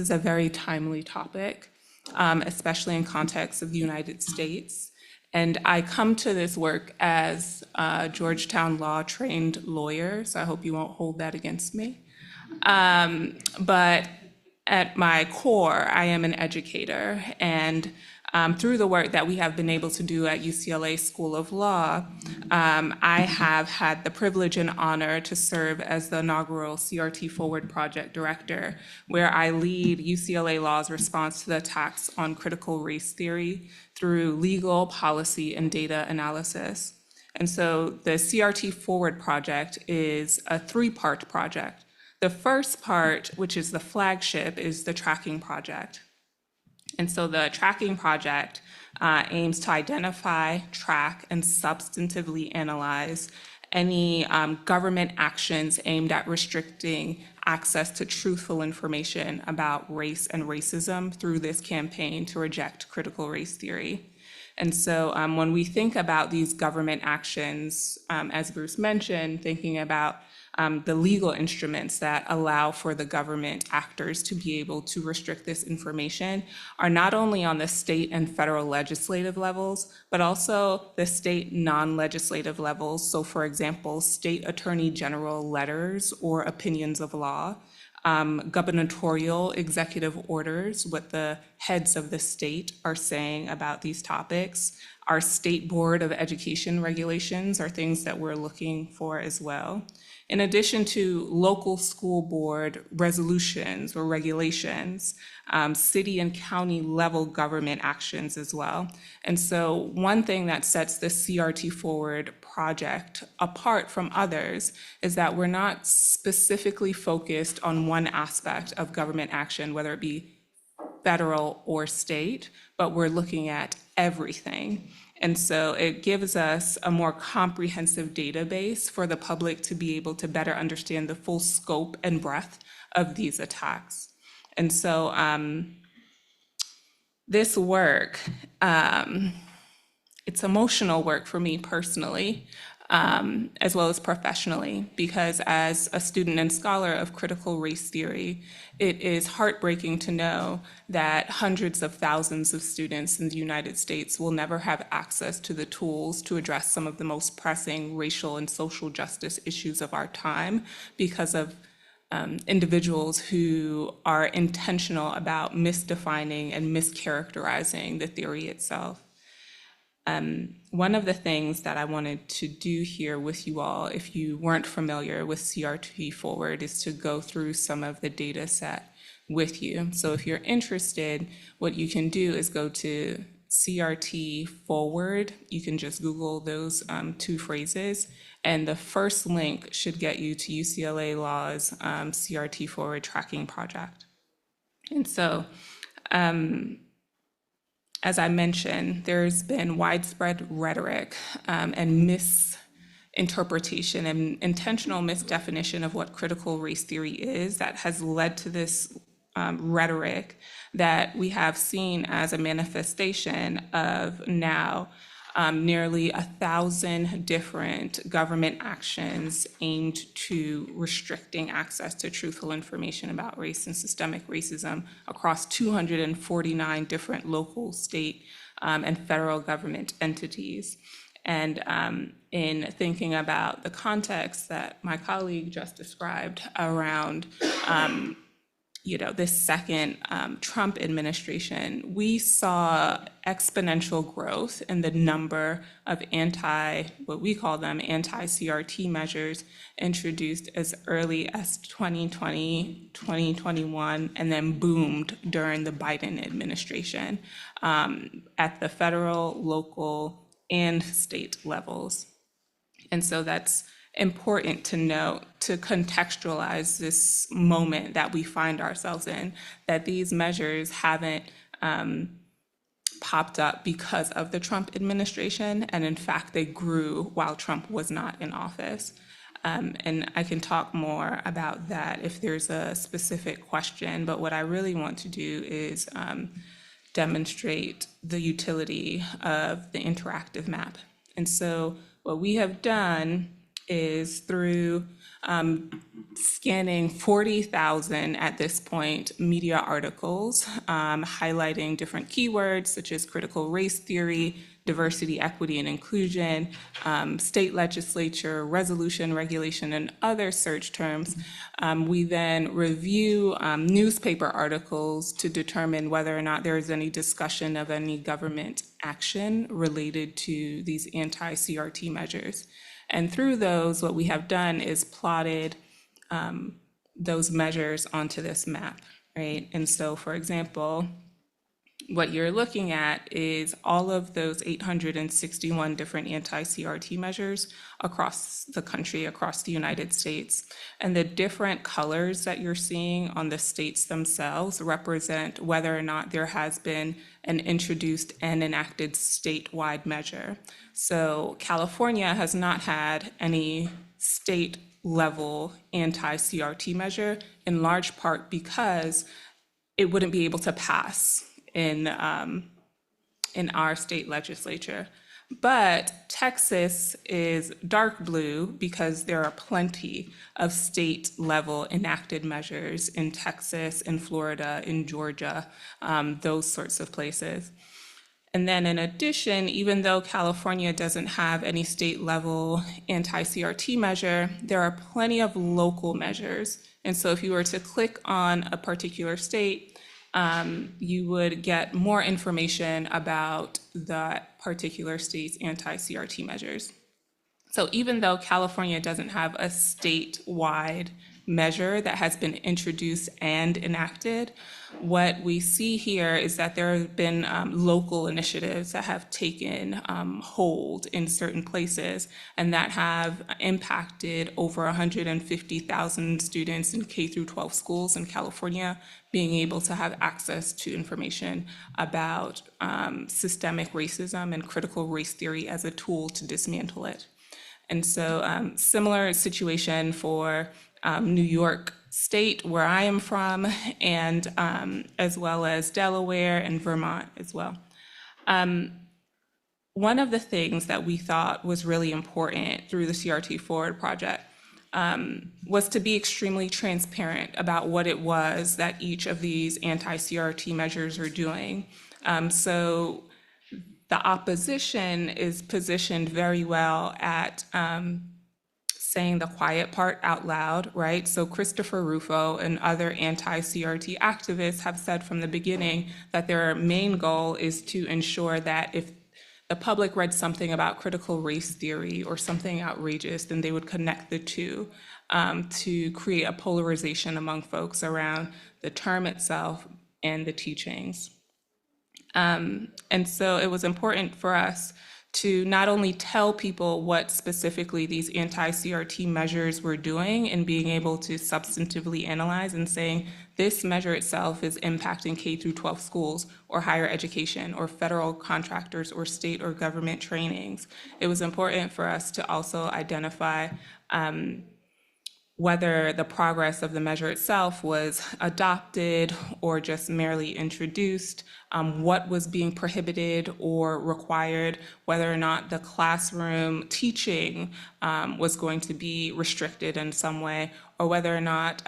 is a very timely topic, especially in context of the United States. And I come to this work as a Georgetown Law trained lawyer, so I hope you won't hold that against me. But at my core, I am an educator, and through the work that we have been able to do at UCLA School of Law, I have had the privilege and honor to serve as the inaugural CRT Forward Project Director, where I lead UCLA Law's response to the attacks on critical race theory through legal, policy, and data analysis. And so the CRT Forward Project is a three-part project. The first part, which is the flagship, is the tracking project. And so the tracking project aims to identify, track, and substantively analyze any government actions aimed at restricting access to truthful information about race and racism through this campaign to reject critical race theory. And so when we think about these government actions, as Bruce mentioned, thinking about the legal instruments that allow for the government actors to be able to restrict this information are not only on the state and federal legislative levels, but also the state non-legislative levels. So for example, state attorney general letters or opinions of law, gubernatorial executive orders, what the heads of the state are saying about these topics. Our State Board of Education regulations are things that we're looking for as well. In addition to local school board resolutions or regulations, city and county level government actions as well. And so one thing that sets the CRT Forward project apart from others is that we're not specifically focused on one aspect of government action, whether it be federal or state, but we're looking at everything. And so it gives us a more comprehensive database for the public to be able to better understand the full scope and breadth of these attacks. And so this work, it's emotional work for me personally, as well as professionally, because as a student and scholar of critical race theory, it is heartbreaking to know that hundreds of thousands of students in the United States will never have access to the tools to address some of the most pressing racial and social justice issues of our time because of individuals who are intentional about misdefining and mischaracterizing the theory itself. One of the things that I wanted to do here with you all, if you weren't familiar with CRT Forward, is to go through some of the data set with you. So if you're interested, what you can do is go to CRT Forward. You can just Google those two phrases, and the first link should get you to UCLA Law's CRT Forward tracking project. And so, as I mentioned, there's been widespread rhetoric and misinterpretation and intentional misdefinition of what critical race theory is that has led to this rhetoric that we have seen as a manifestation of now nearly 1,000 different government actions aimed to restricting access to truthful information about race and systemic racism across 249 different local, state, and federal government entities. And in thinking about the context that my colleague just described around this second Trump administration, we saw exponential growth in the number of what we call them anti-CRT measures introduced as early as 2020, 2021, and then boomed during the Biden administration at the federal, local, and state levels. And so that's important to note, to contextualize this moment that we find ourselves in, that these measures haven't popped up because of the Trump administration, and in fact, they grew while Trump was not in office. And I can talk more about that if there's a specific question, but what I really want to do is demonstrate the utility of the interactive map. And so what we have done is through scanning 40,000 at this point media articles highlighting different keywords such as critical race theory, diversity, equity, and inclusion, state legislature, resolution, regulation, and other search terms. We then review newspaper articles to determine whether or not there is any discussion of any government action related to these anti-CRT measures. And through those, what we have done is plotted those measures onto this map, right? And so, for example, what you're looking at is all of those 861 different anti-CRT measures across the country, across the United States. And the different colors that you're seeing on the states themselves represent whether or not there has been an introduced and enacted statewide measure. So California has not had any state level anti-CRT measure, in large part because it wouldn't be able to pass in our state legislature. But Texas is dark blue because there are plenty of state level enacted measures in Texas, in Florida, in Georgia, those sorts of places. And then in addition, even though California doesn't have any state level anti-CRT measure, there are plenty of local measures. And so if you were to click on a particular state, you would get more information about that particular state's anti-CRT measures. So even though California doesn't have a statewide measure that has been introduced and enacted, what we see here is that there have been local initiatives that have taken hold in certain places and that have impacted over 150,000 students in K through 12 schools in California being able to have access to information about systemic racism and critical race theory as a tool to dismantle it. And so similar situation for New York State, where I am from, and as well as Delaware and Vermont as well. One of the things that we thought was really important through the CRT Forward project was to be extremely transparent about what it was that each of these anti-CRT measures are doing. So the opposition is positioned very well at saying the quiet part out loud, right? So Christopher Rufo and other anti-CRT activists have said from the beginning that their main goal is to ensure that if the public read something about critical race theory or something outrageous, then they would connect the two to create a polarization among folks around the term itself and the teachings. And so it was important for us to not only tell people what specifically these anti-CRT measures were doing and being able to substantively analyze and saying this measure itself is impacting K through 12 schools or higher education or federal contractors or state or government trainings. It was important for us to also identify whether the progress of the measure itself was adopted or just merely introduced, what was being prohibited or required, whether or not the classroom teaching was going to be restricted in some way, or whether or not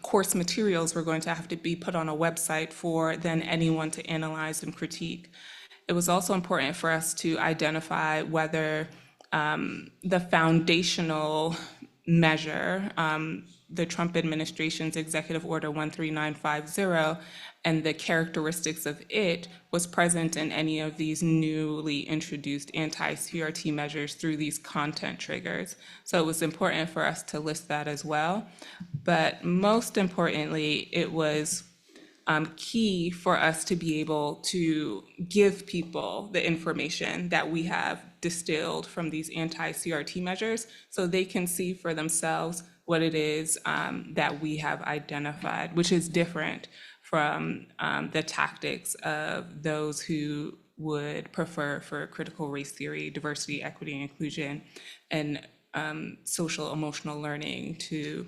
course materials were going to have to be put on a website for then anyone to analyze and critique. It was also important for us to identify whether the foundational measure, the Trump administration's Executive Order 13950, and the characteristics of it was present in any of these newly introduced anti-CRT measures through these content triggers. So it was important for us to list that as well. But most importantly, it was key for us to be able to give people the information that we have distilled from these anti-CRT measures so they can see for themselves what it is that we have identified, which is different from the tactics of those who would prefer for critical race theory, diversity, equity, and inclusion, and social emotional learning to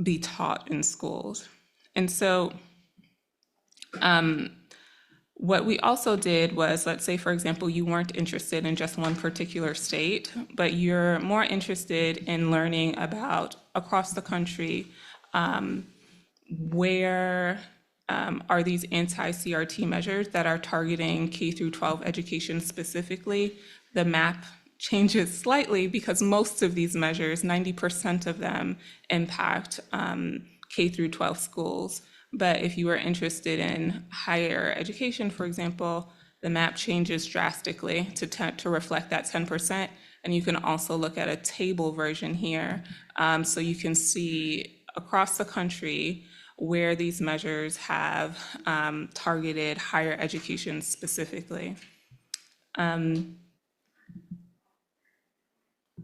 be taught in schools. And so What we also did was, let's say, for example, you weren't interested in just one particular state, but you're more interested in learning about across the country, where are these anti-CRT measures that are targeting K through 12 education specifically. The map changes slightly because most of these measures, 90% of them, impact K through 12 schools. But if you are interested in higher education, for example, the map changes drastically to reflect that 10%. And you can also look at a table version here. So you can see across the country where these measures have targeted higher education specifically.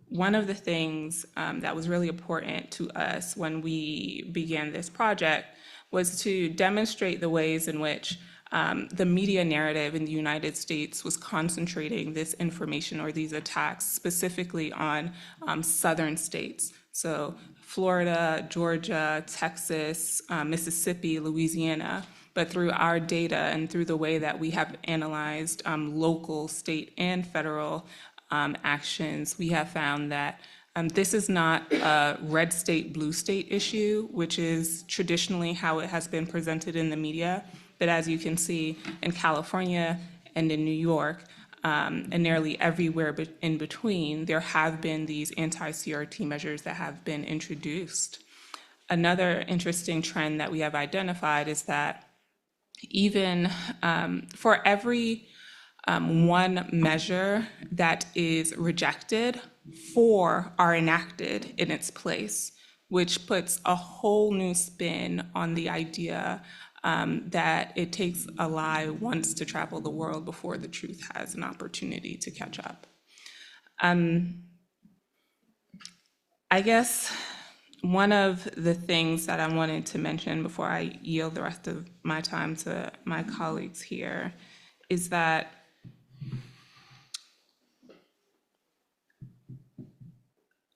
One of the things that was really important to us when we began this project was to demonstrate the ways in which the media narrative in the United States was concentrating this information or these attacks specifically on southern states. So Florida, Georgia, Texas, Mississippi, Louisiana. But through our data and through the way that we have analyzed local, state, and federal actions, we have found that this is not a red state, blue state issue, which is traditionally how it has been presented in the media. But as you can see in California and in New York, and nearly everywhere in between, there have been these anti-CRT measures that have been introduced. Another interesting trend that we have identified is that even for every one measure that is rejected, 4 are enacted in its place, which puts a whole new spin on the idea that it takes a lie once to travel the world before the truth has an opportunity to catch up. I guess one of the things that I wanted to mention before I yield the rest of my time to my colleagues here is that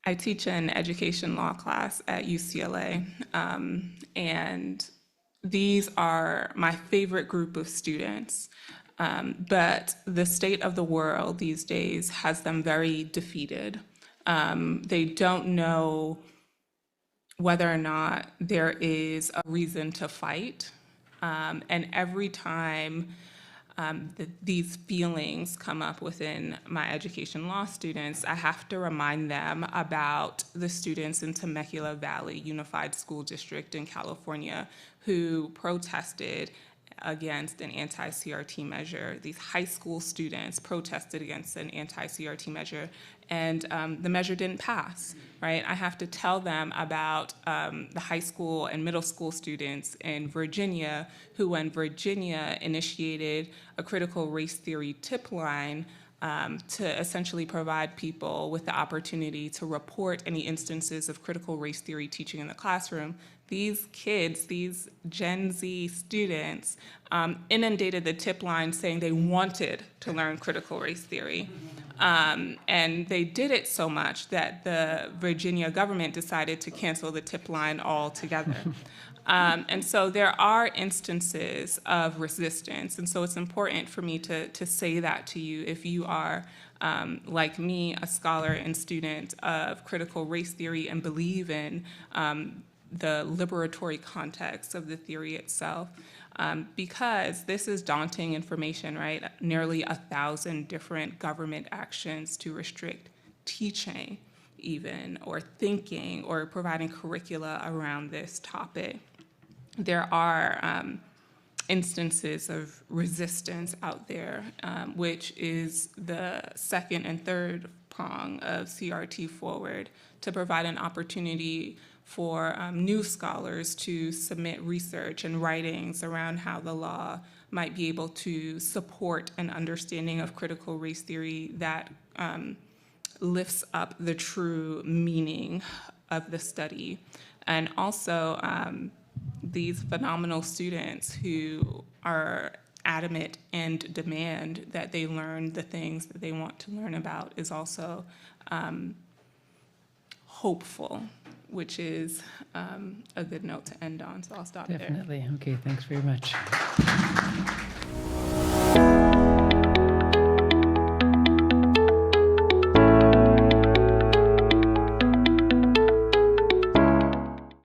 I teach an education law class at UCLA, and these are my favorite group of students. But the state of the world these days has them very defeated. They don't know whether or not there is a reason to fight. And every time these feelings come up within my education law students, I have to remind them about the students in Temecula Valley Unified School District in California who protested against an anti-CRT measure. These high school students protested against an anti-CRT measure, and the measure didn't pass, right? I have to tell them about the high school and middle school students in Virginia who, when Virginia initiated a critical race theory tip line to essentially provide people with the opportunity to report any instances of critical race theory teaching in the classroom, these kids, these Gen Z students, inundated the tip line saying they wanted to learn critical race theory. And they did it so much that the Virginia government decided to cancel the tip line altogether. And so there are instances of resistance. And so it's important for me to say that to you if you are, like me, a scholar and student of critical race theory and believe in the liberatory context of the theory itself. Because this is daunting information, right? Nearly 1,000 different government actions to restrict teaching even, or thinking, or providing curricula around this topic. There are instances of resistance out there, which is the second and third prong of CRT Forward, to provide an opportunity for new scholars to submit research and writings around how the law might be able to support an understanding of critical race theory that lifts up the true meaning of the study. And also these phenomenal students who are adamant and demand that they learn the things that they want to learn about is also hopeful, which is a good note to end on. So I'll stop there. Definitely. Okay, thanks very much.